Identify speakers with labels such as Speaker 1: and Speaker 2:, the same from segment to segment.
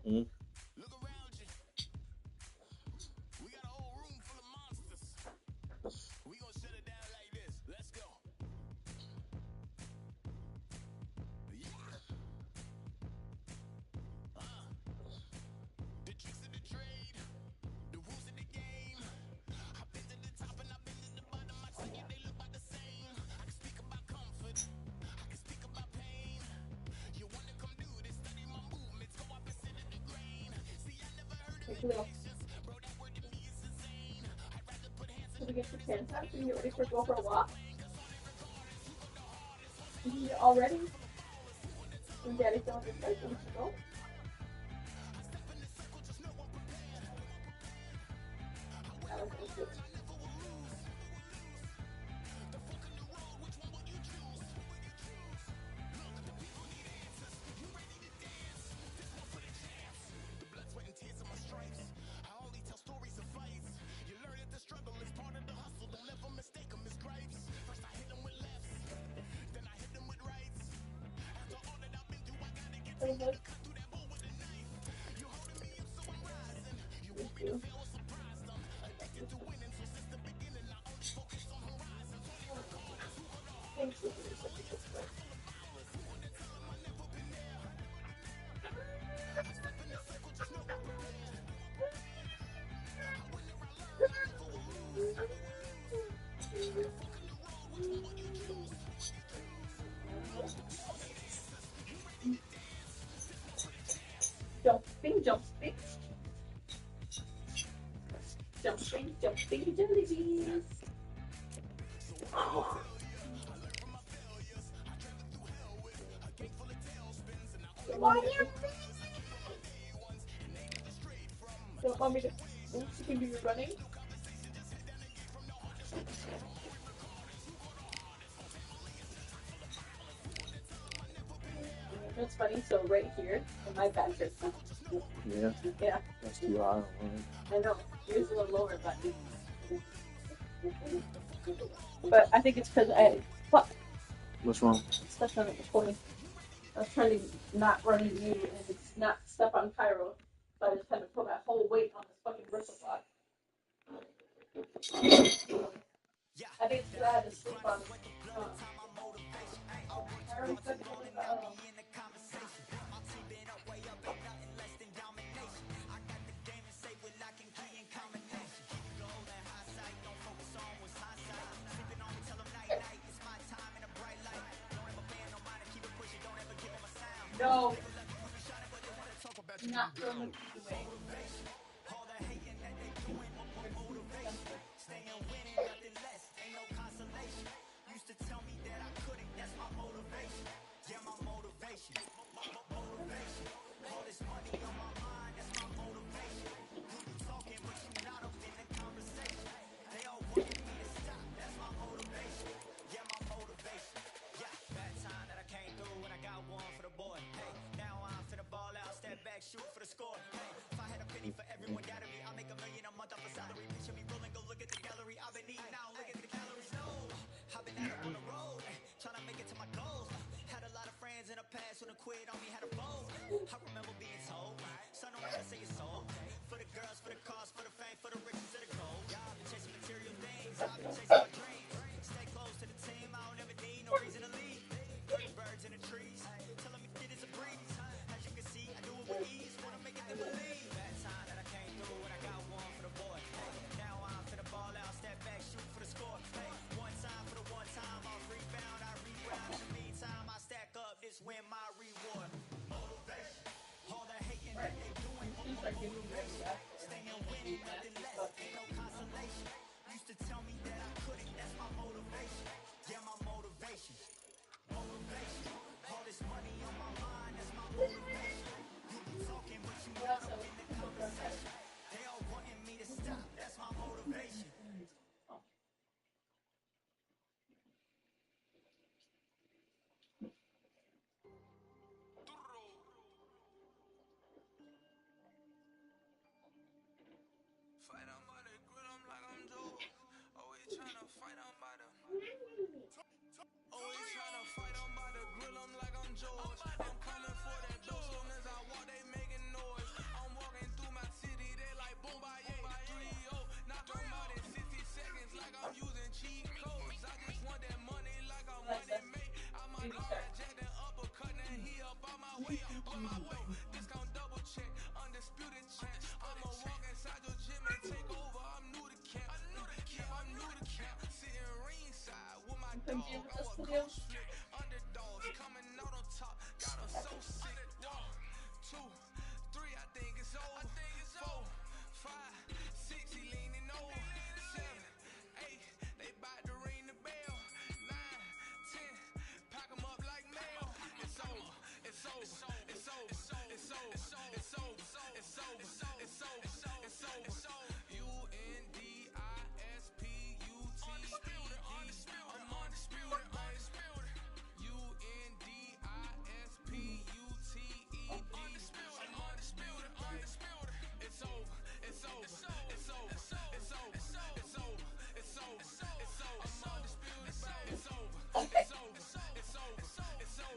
Speaker 1: Mm-hmm.
Speaker 2: Should we get your pants out? Should we get ready for go for a walk? You all ready? And Daddy's going to start to go. Thanks for being such a good friend. Jumping, jumping. Jumping, jumping, jelly beans. Don't want me to can do your running? It's funny, so right here, in my back hurts.
Speaker 1: Yeah.
Speaker 2: Yeah.
Speaker 1: That's too high.
Speaker 2: I know. Yours a little lower, but I think it's because fuck.
Speaker 1: What's wrong?
Speaker 2: Stepped on it before me. I was trying to not run into you and it's not step on Cairo. So I just had to put my whole weight on this fucking bristle block. I think it's because I had to sleep on No. Not throwing the keys away.
Speaker 3: Shoot for the score. Hey, if I had a penny for everyone doubted me, I'll make $1 million a month off a salary. Picture me rolling, go look at the gallery. I've been eating now, look at the calories. No, I've been out on the road, trying to make it to my goals. Had a lot of friends in the past when I quit on me, had a fold. I remember being told, son, don't ever say it's sold. For the girls, for the cars, for the fame, for the riches, for the gold. I've been chasing material things, I've been chasing my dreams. Stay close to the team, I don't ever need no reason to leave. Pretty birds in the trees, telling me it is a breeze. As you can see, I do it with ease. Wanna make it to believe. Bad time that I came through and I got one for the boy. Hey, now I'm finna ball out, step back, shoot for the score. Hey, one time for the one time, I'll rebound, I reround. In the meantime, I stack up, this win my reward. Motivation, all the hating that they doing. Staying winning, nothing less, ain't no consolation. Used to tell me that I couldn't, that's my motivation. Yeah, my motivation. Motivation, all this money on my mind, that's my motivation. You be talking, but you not up in the conversation. They all wanting me to stop, that's my motivation. Fight on by the grill, I'm like I'm Joe. Always trying to fight on by the. Always trying to fight on by the grill, I'm like I'm George. my way, on my way. Discount double check, undisputed champ. I'ma walk inside your gym and take over. I'm new to camp. I'm new to camp. Sitting ringside with my
Speaker 2: Come
Speaker 3: dog.
Speaker 2: here with
Speaker 3: I'm
Speaker 2: us
Speaker 3: a
Speaker 2: today.
Speaker 3: coach flick. Underdogs coming out on top. Got them so sick. 1, 2, 3, I think it's over. 4, 5, 6, he leaning over. 7, 8, they bout to ring the bell. 9, 10, pack 'em up like mail. It's over. It's over. It's over. It's over. It's over. It's over. It's over. It's over. It's over. Undisputed. I'm undisputed. Undisputed. It's over. It's over. It's over. It's over. It's over. It's over. It's over. It's over. I'm undisputed. It's over. It's over. It's over. It's over.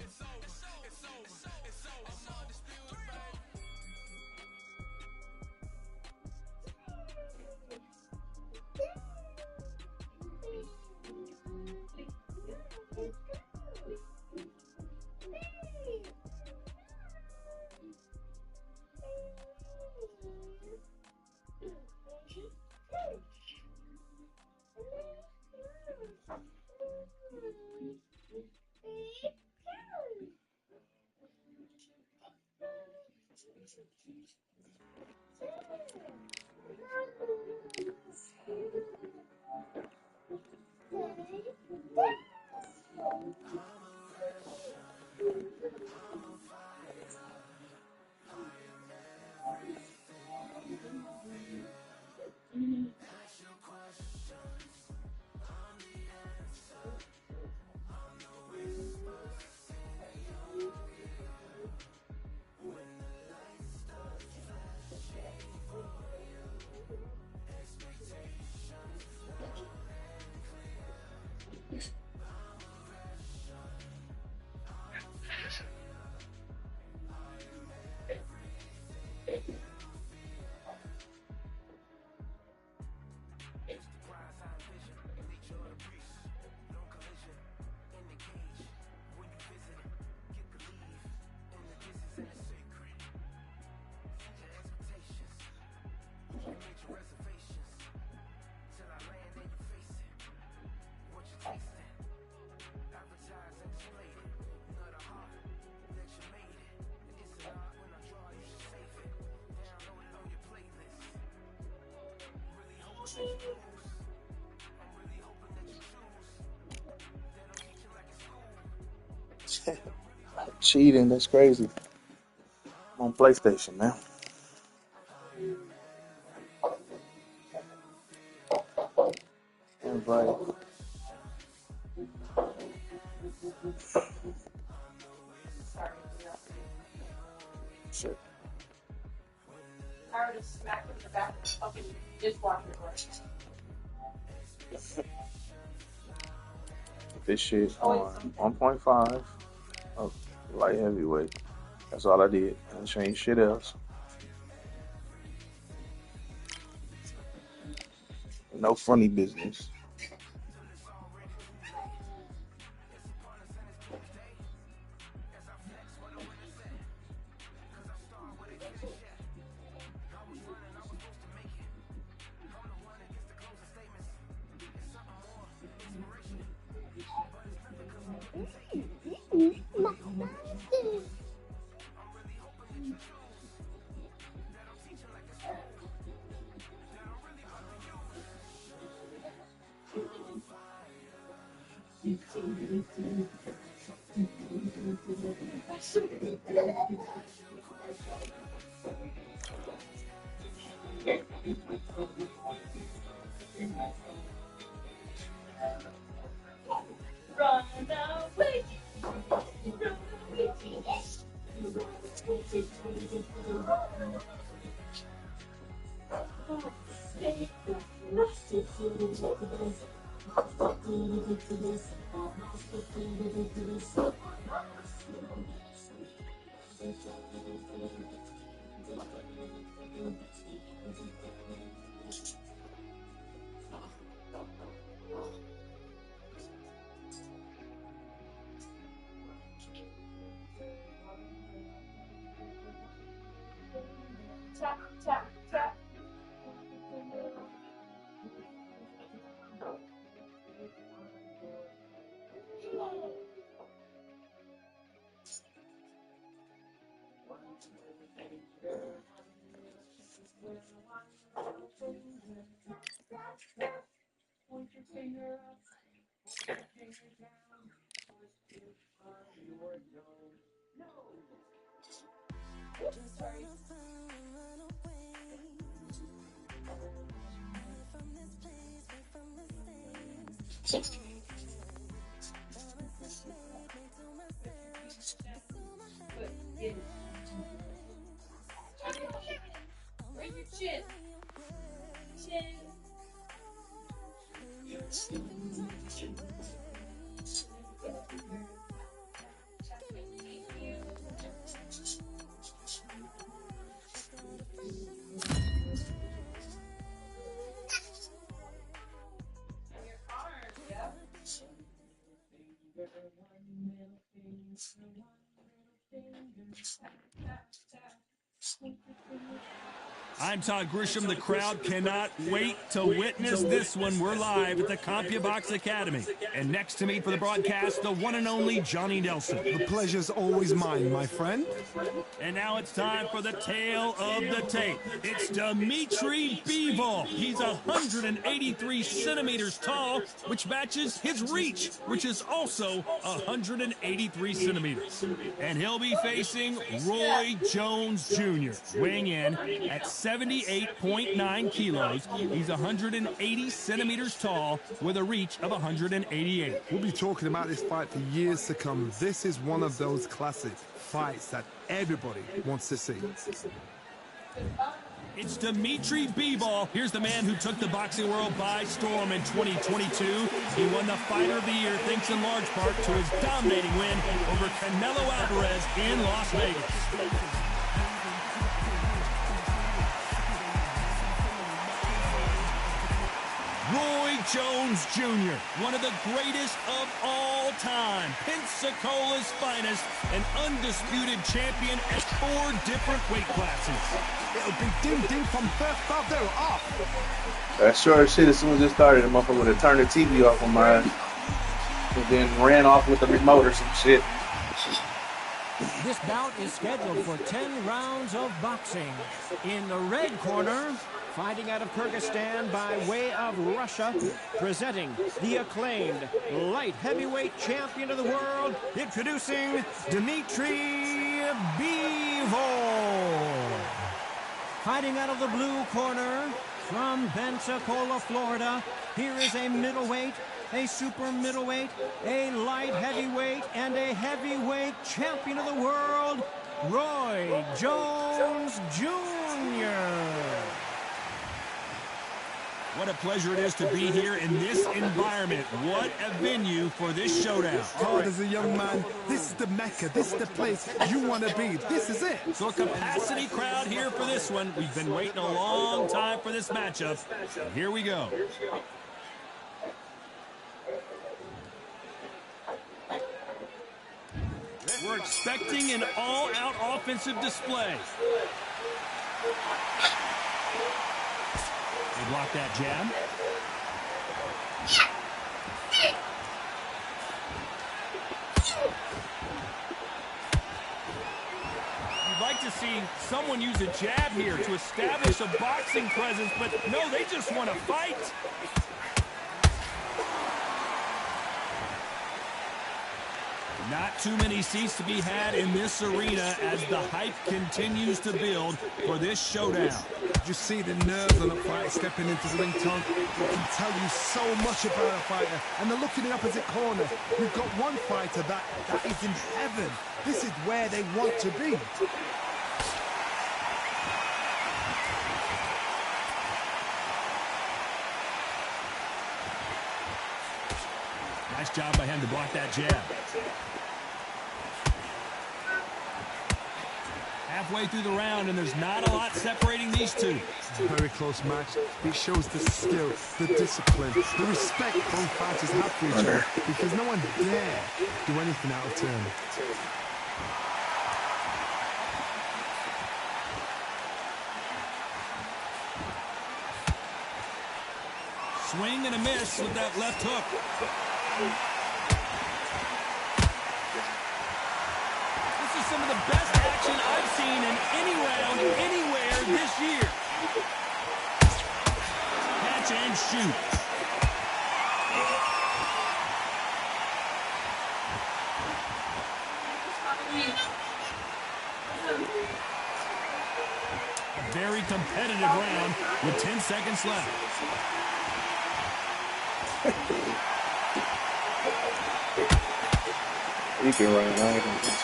Speaker 3: It's over. It's over. It's over. I'm undisputed, baby.
Speaker 1: Cheating, that's crazy. I'm on PlayStation, man. Invite. Shit.
Speaker 2: I already smacked him in the back of the fucking dishwasher right now.
Speaker 1: This shit on 1.5 of light heavyweight. That's all I did. I didn't change shit else. No funny business.
Speaker 2: Run away. Run away. Tap, tap, tap. Point your finger up, finger down. No. Oops, sorry. Raise your chin. Chin. Your arms, yeah.
Speaker 4: I'm Todd Grisham. The crowd cannot wait to witness this one. We're live at the CompuBox Academy. And next to me for the broadcast, the one and only Johnny Nelson.
Speaker 5: The pleasure's always mine, my friend.
Speaker 4: And now it's time for the tale of the tape. It's Dmitry Bivol. He's 183 centimeters tall, which matches his reach, which is also 183 centimeters. And he'll be facing Roy Jones Jr., weighing in at 78.9 kilos. He's 180 centimeters tall with a reach of 188.
Speaker 5: We'll be talking about this fight for years to come. This is one of those classic fights that everybody wants to see.
Speaker 4: It's Dmitry Bivol. Here's the man who took the boxing world by storm in 2022. He won the Fighter of the Year thanks in large part to his dominating win over Canelo Alvarez in Las Vegas. Roy Jones Jr., one of the greatest of all time, Pensacola's finest, an undisputed champion at 4 different weight classes.
Speaker 5: It'll be ding-ding from first brother up.
Speaker 1: That sure as shit, as soon as it started, the motherfucker would have turned the TV off on mine and then ran off with the remote or some shit.
Speaker 6: This bout is scheduled for 10 rounds of boxing. In the red corner, fighting out of Kyrgyzstan by way of Russia, presenting the acclaimed light heavyweight champion of the world, introducing Dmitry Bivol. Fighting out of the blue corner, from Pensacola, Florida, here is a middleweight, a super middleweight, a light heavyweight, and a heavyweight champion of the world, Roy Jones Jr.
Speaker 4: What a pleasure it is to be here in this environment. What a venue for this showdown.
Speaker 5: Todd, as a young man, this is the Mecca. This is the place you want to be. This is it.
Speaker 4: So a capacity crowd here for this one. We've been waiting a long time for this matchup. Here we go. We're expecting an all-out offensive display. They block that jab. You'd like to see someone use a jab here to establish a boxing presence, but no, they just want to fight. Not too many seats to be had in this arena as the hype continues to build for this showdown.
Speaker 5: You see the nerves on a fighter stepping into the ring, Tom. It can tell you so much about a fighter. And the look in the opposite corner, you've got one fighter that is in heaven. This is where they want to be.
Speaker 4: Nice job by him to block that jab. Halfway through the round, and there's not a lot separating these two.
Speaker 5: It's a very close match. It shows the skill, the discipline, the respect both fighters have for each other, because no one dare do anything out of turn.
Speaker 4: swing and a miss with that left hook. This is some of the best action I've seen in any round, anywhere this year. Catch and shoot. A very competitive round with 10 seconds left.
Speaker 1: You can run it.
Speaker 4: Let's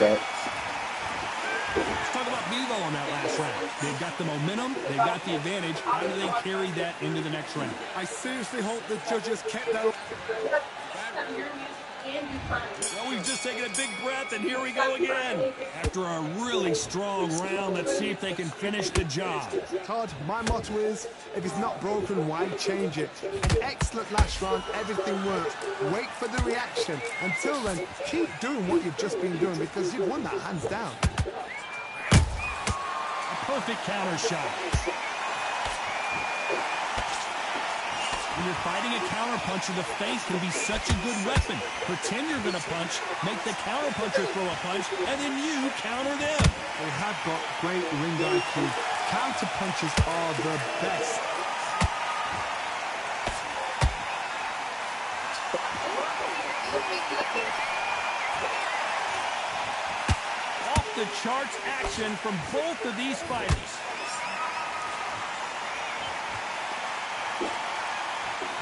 Speaker 4: talk about Bevo on that last round. They've got the momentum. They've got the advantage. How do they carry that into the next round?
Speaker 5: I seriously hope the judges kept that.
Speaker 4: Well, we've just taken a big breath, and here we go again. After a really strong round, let's see if they can finish the job.
Speaker 5: Todd, my motto is, if it's not broken, why change it? An excellent last round, everything worked. Wait for the reaction. Until then, keep doing what you've just been doing because you've won that hands down.
Speaker 4: A perfect counter shot. When you're fighting a counterpuncher, the face can be such a good weapon. Pretend you're going to punch, make the counterpuncher throw a punch, and then you counter them.
Speaker 5: They have got great ring IQ. Counterpunches are the best.
Speaker 4: Off the charts action from both of these fighters.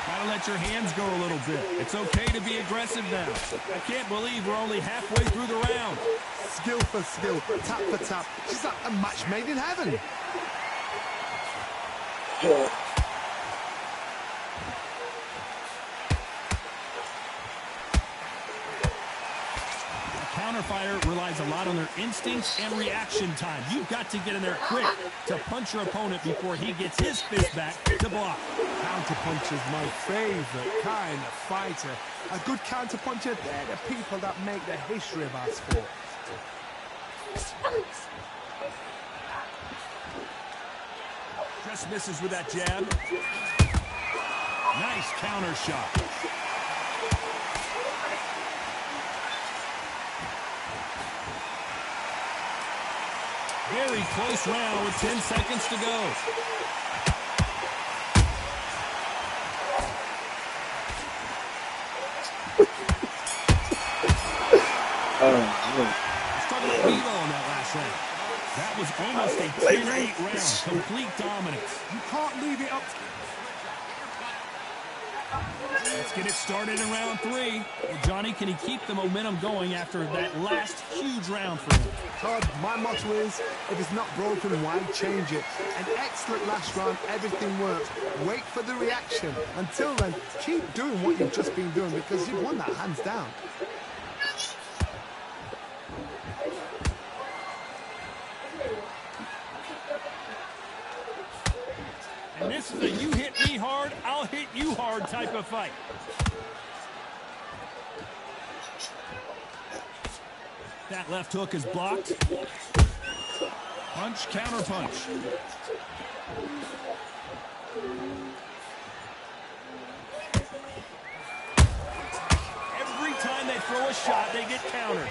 Speaker 4: Gotta let your hands go a little bit. It's okay to be aggressive now. I can't believe we're only halfway through the round.
Speaker 5: Skill for skill, tap for tap. She's like a match made in heaven.
Speaker 4: Counterfighter relies a lot on their instincts and reaction time. You've got to get in there quick to punch your opponent before he gets his fist back to block.
Speaker 5: Counterpuncher is my favorite kind of fighter. A good counterpuncher, they're the people that make the history of our sport.
Speaker 4: Just misses with that jab. Nice counter shot. Very close round with 10 seconds to go. Let's talk about Bevo on that last round. That was almost a 10-8 round. Complete dominance.
Speaker 5: You can't leave it up.
Speaker 4: Let's get it started in round 3. Well, Johnny, can he keep the momentum going after that last huge round for him?
Speaker 5: Todd, my motto is, if it's not broken, why change it? An excellent last round, everything worked. Wait for the reaction. Until then, keep doing what you've just been doing because you've won that hands down.
Speaker 4: And this is a you hit me hard, I'll hit you hard type of fight. That left hook is blocked. Punch, counter punch. Every time they throw a shot, they get countered.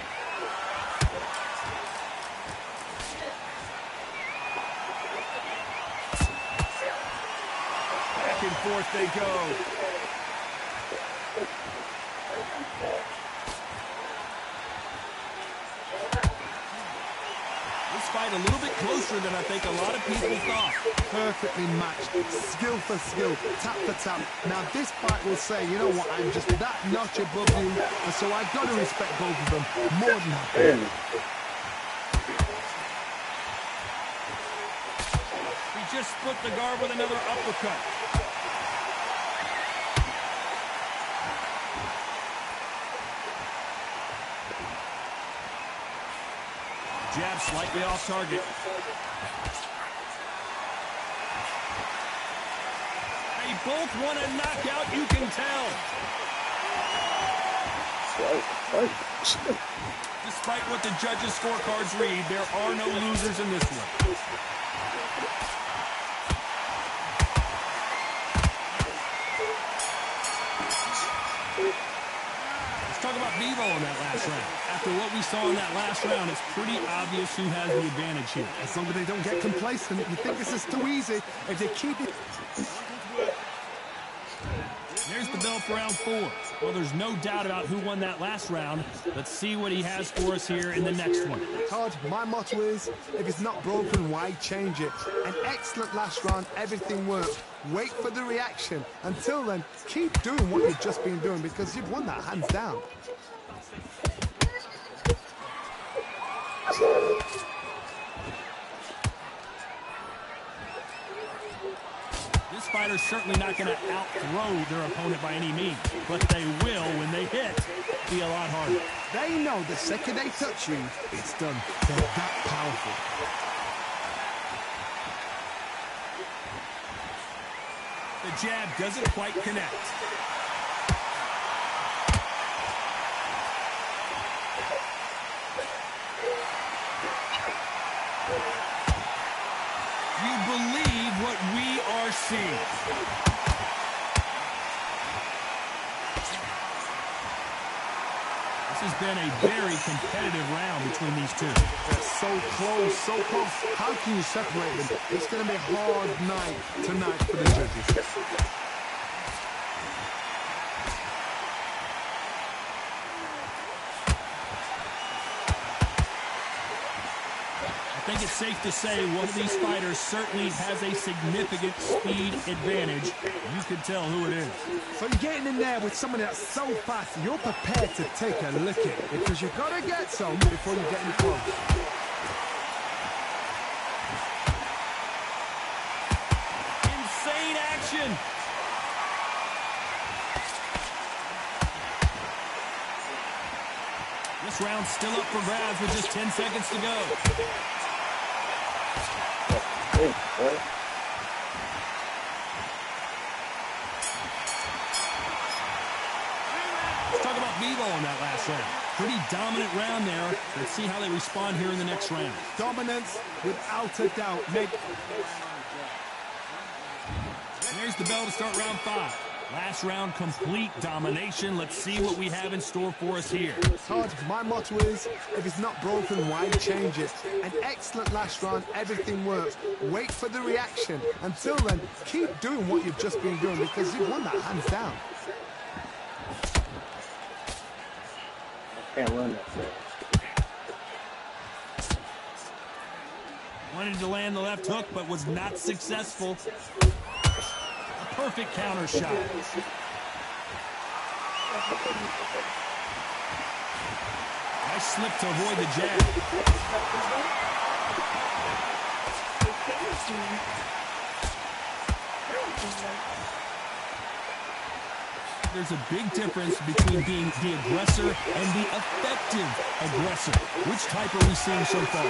Speaker 4: Back and forth they go. This fight a little bit closer than I think a lot of people thought.
Speaker 5: Perfectly matched, skill for skill, tap for tap. Now this fight will say, you know what, I'm just that notch above you, and so I've got to respect both of them more than happy.
Speaker 4: He just split the guard with another uppercut. Jab slightly off target. They both want a knockout, you can tell. Despite what the judges' scorecards read, there are no losers in this one. Let's talk about Bevo in that last round. After what we saw in that last round, it's pretty obvious who has the advantage here.
Speaker 5: As long as they don't get complacent, you think this is too easy. If they keep it...
Speaker 4: There's the bell for round 4. Well, there's no doubt about who won that last round. Let's see what he has for us here in the next one.
Speaker 5: Todd, my motto is, if it's not broken, why change it? An excellent last round, everything worked. Wait for the reaction. Until then, keep doing what you've just been doing because you've won that hands down.
Speaker 4: This fighter's certainly not going to outthrow their opponent by any means, but they will, when they hit, be a lot harder.
Speaker 5: They know the second they touch you, it's done. They're that powerful.
Speaker 4: The jab doesn't quite connect. You believe what we are seeing. This has been a very competitive round between these two.
Speaker 5: They're so close, so close. How can you separate them? It's going to be a hard night tonight for the judges.
Speaker 4: I think it's safe to say one of these fighters certainly has a significant speed advantage. You can tell who it is.
Speaker 5: So you're getting in there with someone that's so fast, you're prepared to take a lick at it because you've got to get some before you get in close.
Speaker 4: Insane action. This round's still up for grabs with just 10 seconds to go. Let's talk about Bevo in that last round. Pretty dominant round there. Let's see how they respond here in the next round.
Speaker 5: Dominance, without a doubt.
Speaker 4: There's the bell to start round 5. Last round, complete domination. Let's see what we have in store for us here.
Speaker 5: Todd, my motto is, if it's not broken, why change it? An excellent last round, everything works. Wait for the reaction. Until then, keep doing what you've just been doing because you've won that hands down.
Speaker 1: Can't run that fast.
Speaker 4: Wanted to land the left hook, but was not successful. Perfect counter shot. Nice slip to avoid the jab. There's a big difference between being the aggressor and the effective aggressor. Which type are we seeing so far?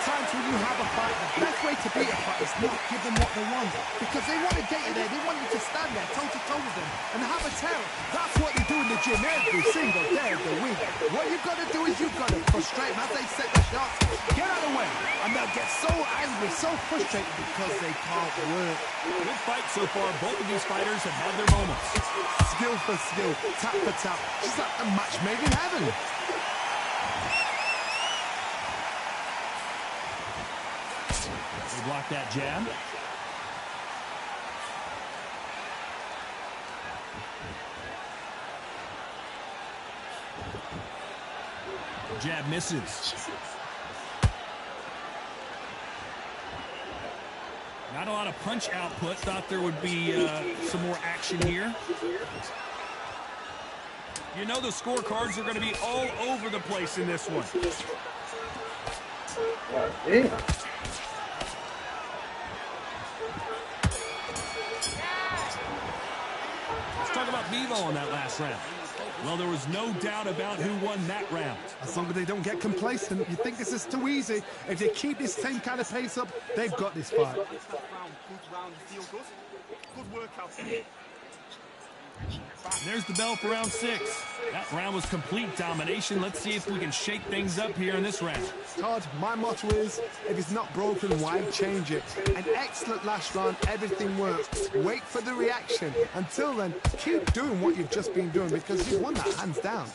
Speaker 5: Sometimes when you have a fight, the best way to beat a fight is not give them what they want. Because they want to get you there. They want you to stand there toe-to-toe with them and have a tail. That's what they do in the gym every single day of the week. What you've got to do is you've got to frustrate them as they set the shots. Get out of the way. And they'll get so angry, so frustrated because they can't work.
Speaker 4: Good fight so far. Both of these fighters have had their moments.
Speaker 5: Skill for skill, tap for tap. Just like a match made in heaven.
Speaker 4: They block that jab. Jab misses. Not a lot of punch output. Thought there would be some more action here. You know the scorecards are going to be all over the place in this one.
Speaker 1: Yeah.
Speaker 4: Let's talk about Bevo in that last round. Well, there was no doubt about who won that round.
Speaker 5: As long as they don't get complacent, you think this is too easy. If they keep this same kind of pace up, they've got this fight.
Speaker 3: Good workout.
Speaker 4: There's the bell for round 6. That round was complete domination. Let's see if we can shake things up here in this round.
Speaker 5: Todd, my motto is, if it's not broken, why change it? An excellent last round, everything works. Wait for the reaction. Until then, keep doing what you've just been doing because you've won that hands down.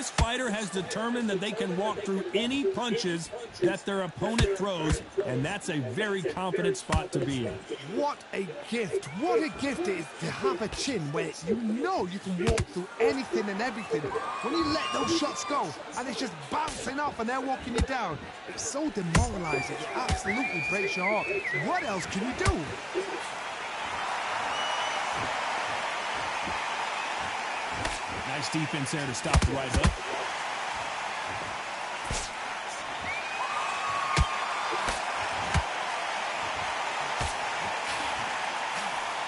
Speaker 4: This fighter has determined that they can walk through any punches that their opponent throws, and that's a very confident spot to be in.
Speaker 5: What a gift. What a gift it is to have a chin where you know you can walk through anything and everything. When you let those shots go and it's just bouncing off and they're walking you down, it's so demoralizing. It absolutely breaks your heart. What else can you do?
Speaker 4: Nice defense there to stop the right hook.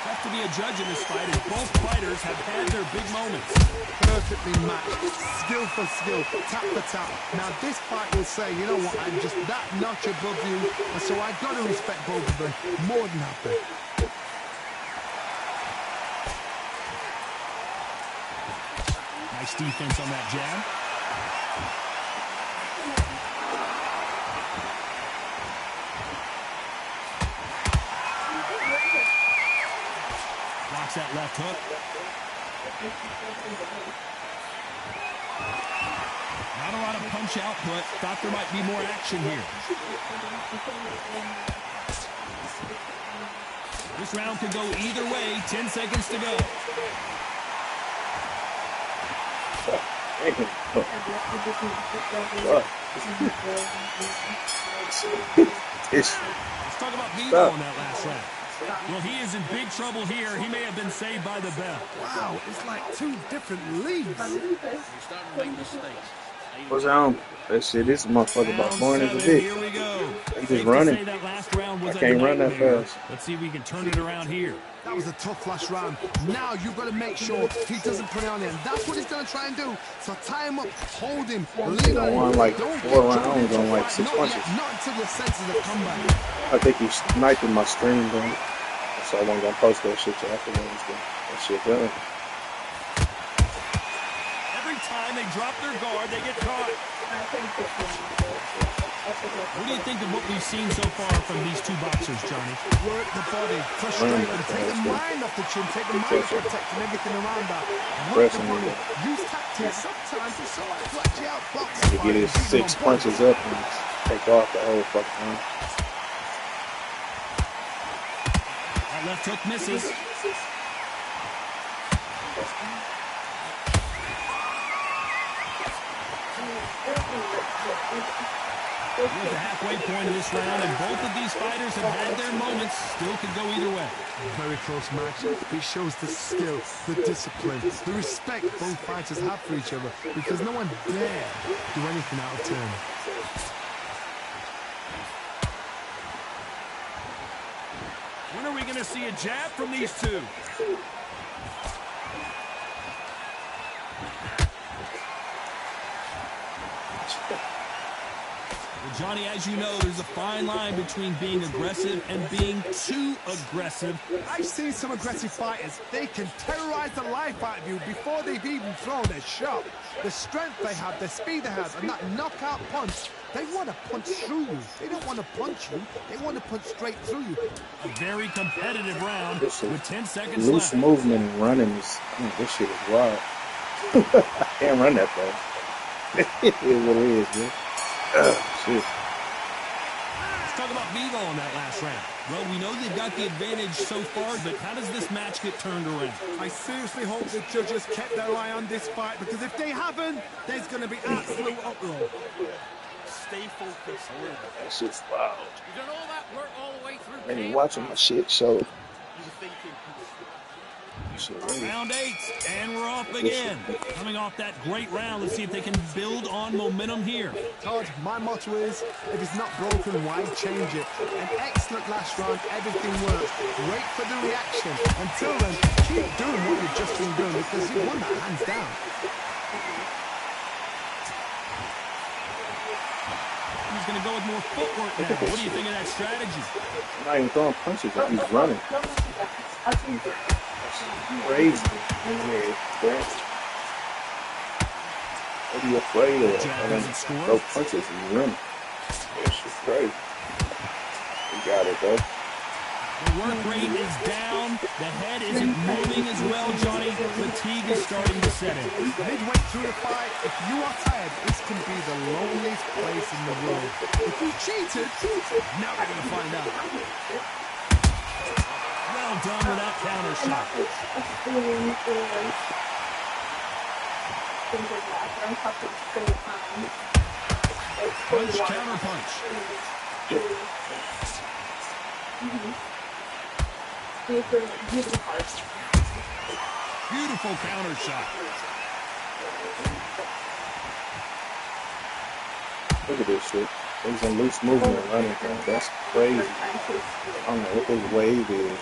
Speaker 4: Tough to be a judge in this fight as both fighters have had their big moments.
Speaker 5: Perfectly matched, skill for skill, tap for tap. Now this fight will say, you know what, I'm just that notch above you, and so I've got to respect both of them more than happy.
Speaker 4: Nice defense on that jab. Blocks that left hook. Not a lot of punch output. Thought there might be more action here. This round could go either way. 10 seconds to go.
Speaker 1: Let's
Speaker 4: talk about Vivo in that last round. Well, he is in big trouble here. He may have been saved by the bell.
Speaker 5: Wow, it's like two different leagues.
Speaker 1: What's on? That shit, this motherfucker about born as a bitch.
Speaker 4: Here we go.
Speaker 1: I'm just running.
Speaker 4: That last round was
Speaker 1: I can't run that fast.
Speaker 4: Let's see if we can turn it around here.
Speaker 5: That was a tough last round. Now you've got to make sure he doesn't put it on him. That's what he's going to try and do. So tie him up, hold him, lean on him.
Speaker 1: Won like 4 rounds on like 6 punches.
Speaker 5: Not until your senses have come back.
Speaker 1: I think he's sniping my stream, bro. So I wasn't going to post that shit till afterwards. That shit done.
Speaker 4: Every time they drop their guard, they get caught. What do you think of what we've seen so far from these two boxers, Johnny?
Speaker 5: Work the body, frustrate them, take the mind off the chin, take the mind off protecting everything around that. Work the body, use tactics. Sometimes it's so like flat out box.
Speaker 1: You get his 6 punches up and take off the whole fucking thing.
Speaker 4: That left hook misses. We're at the halfway point of this round, and both of these fighters have had their moments. Still could go either way.
Speaker 5: Very close match. It shows the skill, the discipline, the respect both fighters have for each other, because no one dare do anything out of turn.
Speaker 4: When are we going to see a jab from these two? Johnny, as you know, there's a fine line between being aggressive and being too aggressive.
Speaker 5: I've seen some aggressive fighters. They can terrorize the life out of you before they've even thrown a shot. The strength they have, the speed they have, and that knockout punch, they want to punch through you. They don't want to punch you. They want to punch straight through you.
Speaker 4: A very competitive round with 10 seconds
Speaker 1: loose
Speaker 4: left.
Speaker 1: movement and running is, this shit is wild. I can't run that fast. It is what it is, man. Shit.
Speaker 4: Let's talk about Vivo in that last round. Well, we know they've got the advantage so far, but how does this match get turned around?
Speaker 5: I seriously hope the judges kept their eye on this fight, because if they haven't, there's going to be absolute uproar.
Speaker 3: Stay focused.
Speaker 1: That shit's wild.
Speaker 3: You done all that work all the way through.
Speaker 1: Man, you watching my shit show.
Speaker 3: You were thinking.
Speaker 4: Round 8, and we're off again. Coming off that great round, let's see if they can build on momentum here.
Speaker 5: Todd, my motto is, if it's not broken, why change it? An excellent last round, everything works. Wait for the reaction. Until then, keep doing what you've just been doing, because you won that hands down.
Speaker 4: He's going to go with more footwork now. What do you think of that strategy?
Speaker 1: I'm not even throwing punches, he's running. Crazy. What are you afraid of? Throw punches and running. That shit's crazy. We got it, though.
Speaker 4: The work rate is down. The head isn't moving as well, Johnny. Fatigue is starting to set in.
Speaker 5: Midway through the fight, if you are tired, this can be the loneliest place in the world. If you cheated, now we're going to find out.
Speaker 4: Well done with that counter shot. Punch, counter punch. Beautiful counter shot.
Speaker 1: Look at this shit. There's a loose movement running thing. That's crazy. I don't know what this wave is.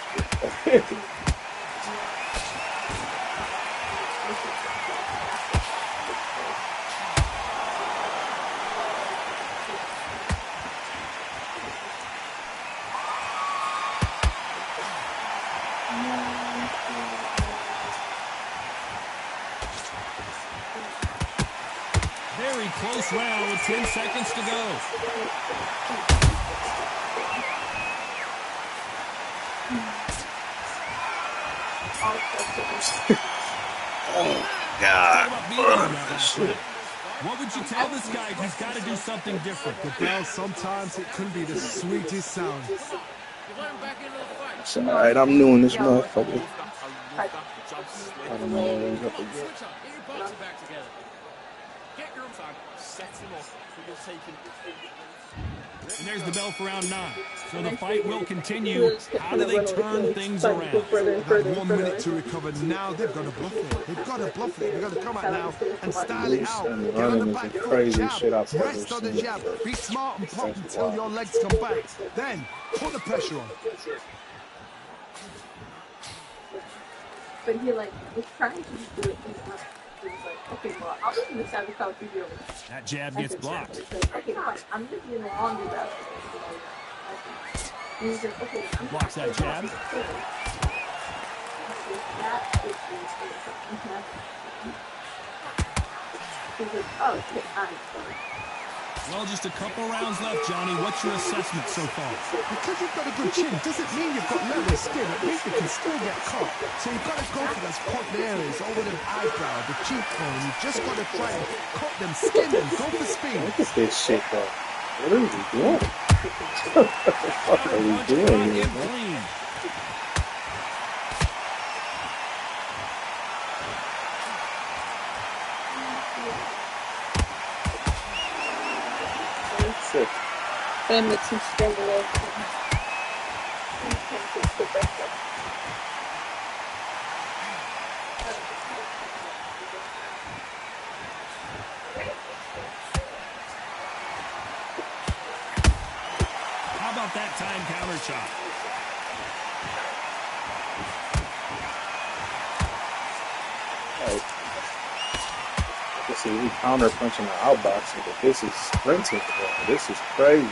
Speaker 4: Very close round with 10 seconds to go.
Speaker 1: Oh, God.
Speaker 4: What would you tell this guy? He's got to do something different.
Speaker 5: Well, sometimes it can be the sweetest sound.
Speaker 1: It's alright, I'm new in this motherfucker. I don't know what he's up against.
Speaker 4: And there's the bell for round 9. So the fight will continue. How do they turn things around?
Speaker 5: They've got 1 minute to recover. Now they've got to bluff it. They've got to bluff it. They've got to come out now and style it out.
Speaker 1: And
Speaker 5: Get on the
Speaker 1: running
Speaker 5: back
Speaker 1: is the
Speaker 5: foot,
Speaker 1: craziest shit
Speaker 5: jab.
Speaker 1: I've ever
Speaker 5: Rest on the
Speaker 1: seen.
Speaker 5: jab. Be smart and pop until your legs come back. Then put the pressure on.
Speaker 2: But he like was trying to do it. He was like, okay, well, I'll just miss out without video.
Speaker 4: That jab gets blocked.
Speaker 2: Okay, fine. I'm just doing the longer route. And he's like, okay, I'm
Speaker 4: Blocks that jab.
Speaker 2: He's like, oh, okay,
Speaker 4: Well, just a couple rounds left, Johnny. What's your assessment so far?
Speaker 5: Because you've got a good chin doesn't mean you've got leather skin. It means you can still get caught. So you've got to go for those point areas over the eyebrow, the cheekbone. You've just got to try and cut them, skin them, go for speed.
Speaker 1: Look at this shit, though. What are we doing? What the fuck are we doing here, man? Sick.
Speaker 2: That makes him stronger.
Speaker 4: How about that time counter shot?
Speaker 1: Right. You see, we counter punching the outboxing, but this is sprinting. Bro. This is crazy.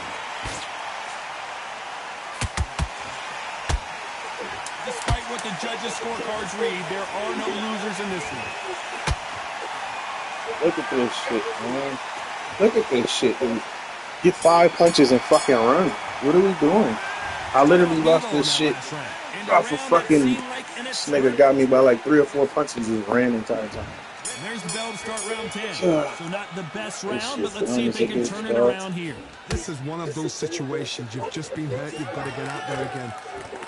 Speaker 4: Despite what the judges' scorecards read, there are no losers in this one.
Speaker 1: Look at this shit, man. Look at this shit, dude. Get 5 punches and fucking run. What are we doing? I literally lost this shit off of fucking... This nigga got me by like 3 or 4 punches and ran the entire time.
Speaker 4: And there's the bell to start round 10. So not the best round, but let's see if they can turn it around here.
Speaker 5: This is one of those situations. You've just been hurt. You've got to get out there again.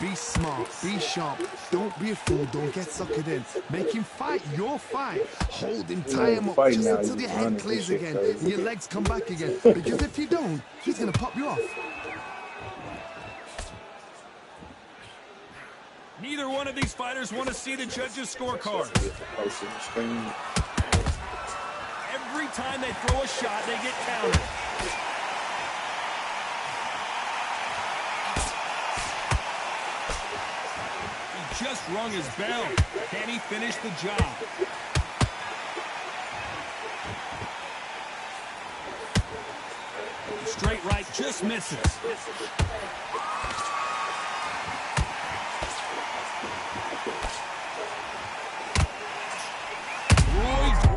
Speaker 5: Be smart. Be sharp. Don't be a fool. Don't get suckered in. Make him fight your fight. Hold him, tie him up just until your head clears again and your legs come back again. Because if you don't, he's going to pop you off.
Speaker 4: Neither one of these fighters want to see the judges' scorecard. Every time they throw a shot, they get countered. He just rung his bell. Can he finish the job? Straight right just misses.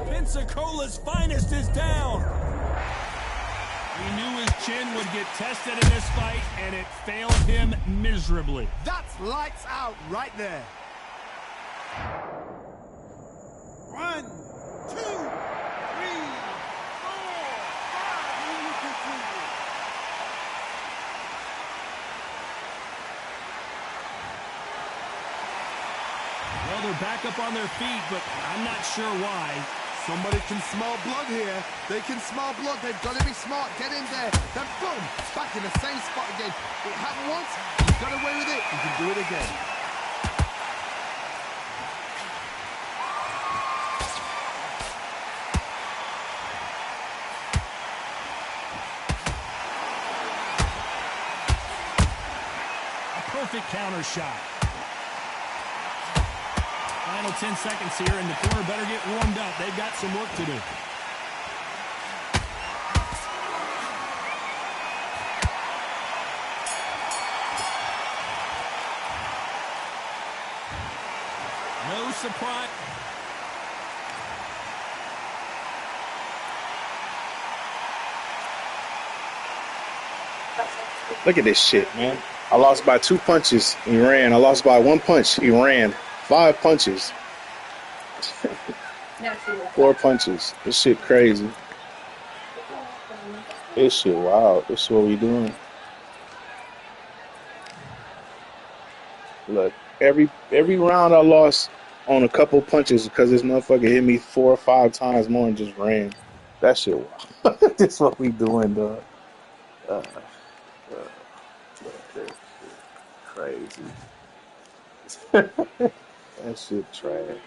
Speaker 4: Pensacola's finest is down. He knew his chin would get tested in this fight, and it failed him miserably.
Speaker 5: That's lights out right there. 1,
Speaker 4: back up on their feet, but I'm not sure why.
Speaker 5: Somebody can smell blood here. They can smell blood. They've got to be smart. Get in there. Then boom, back in the same spot again. It happened once. He got away with it. He can do it again.
Speaker 4: Perfect counter shot. Final 10 seconds here, and the corner better get warmed up. They've got some work to do. No surprise.
Speaker 1: Look at this shit, man. I lost by 2 punches. He ran. I lost by 1 punch. He ran. 5 punches. 4 punches. This shit crazy. This shit wild. This is what we doing. Look, every round I lost on a couple punches because this motherfucker hit me 4 or 5 times more and just ran. That shit wild. This is what we doing, dog. Crazy. That shit trash.